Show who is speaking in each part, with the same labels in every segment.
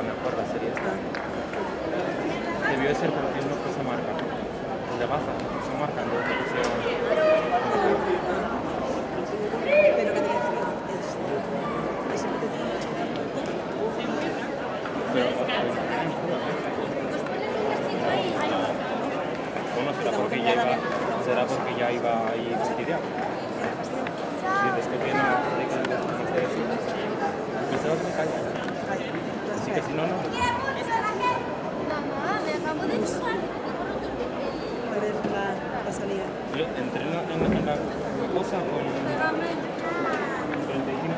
Speaker 1: la mejor la serie esta. Debió de ser porque no puso marca. El de Baza no puso marca, entonces le pusieron...
Speaker 2: Pero que te voy a decir que siempre te tiene mucho
Speaker 1: Pero, bueno, será porque ya iba ahí fastidiado. Sí, es que viene de que no sé decir. Quizás me calle. Así que si no, no.
Speaker 3: Mamá, me acabo de chupar.
Speaker 2: a ver la salida.
Speaker 1: Yo entré en la cosa con 35.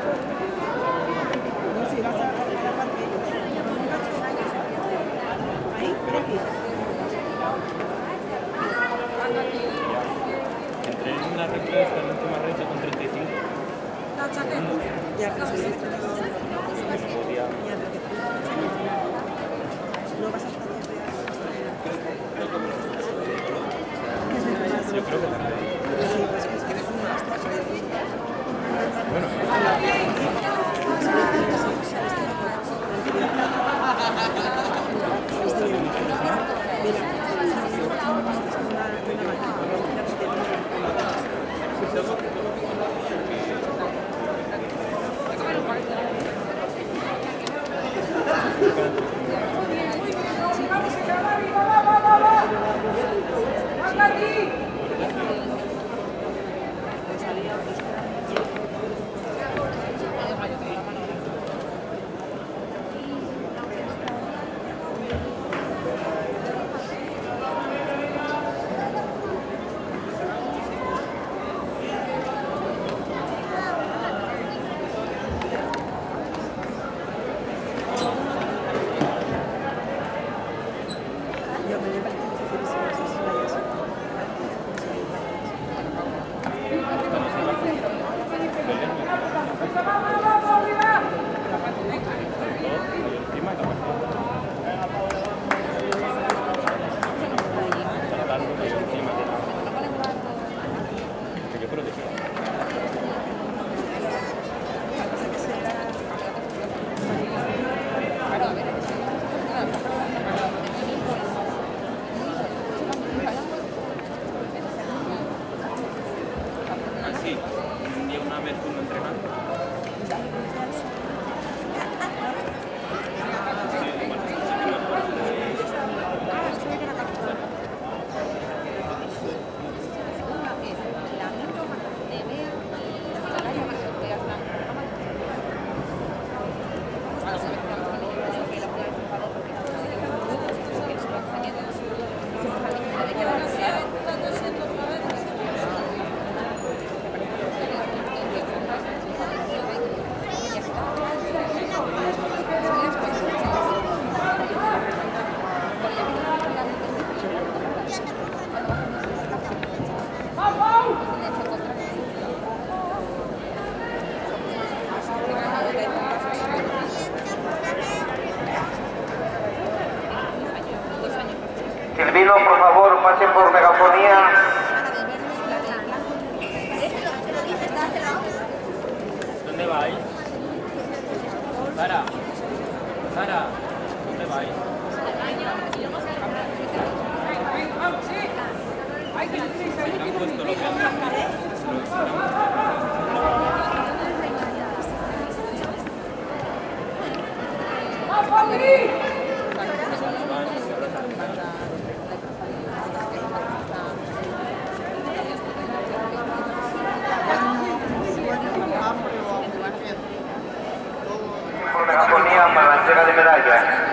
Speaker 2: No, si vas a la parte de ellos. Ahí, por aquí.
Speaker 1: Entré en la recta esta, en la última recta con 35.
Speaker 2: Ya, que soy esto.
Speaker 1: Podía...
Speaker 2: Ya, pero que no vas a estar
Speaker 1: Yo creo que también.
Speaker 2: sí, pues que es que
Speaker 1: Bueno,
Speaker 2: yo me parece dificilísimo si vayas.
Speaker 1: yo creo que sí. Así, un día una vez uno entrenando.
Speaker 4: Silvino, por favor, pasen por megafonía.
Speaker 1: ¿Dónde vais? Sara, Sara, ¿dónde vais? Han puesto lo que
Speaker 4: Por megafonía para la entrega de medallas.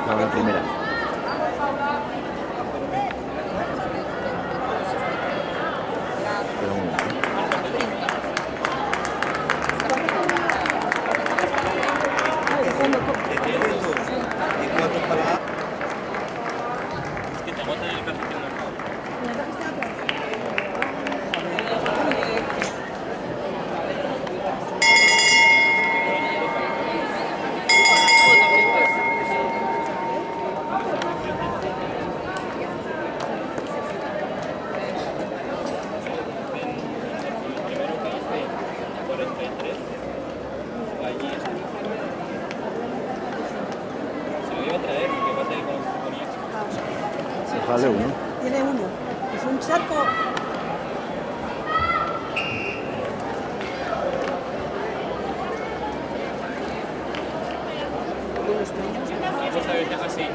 Speaker 5: La primera. Pero un momento.
Speaker 3: Vale, uno.
Speaker 2: Tiene uno. Es un charco.
Speaker 1: Vamos a ver, así.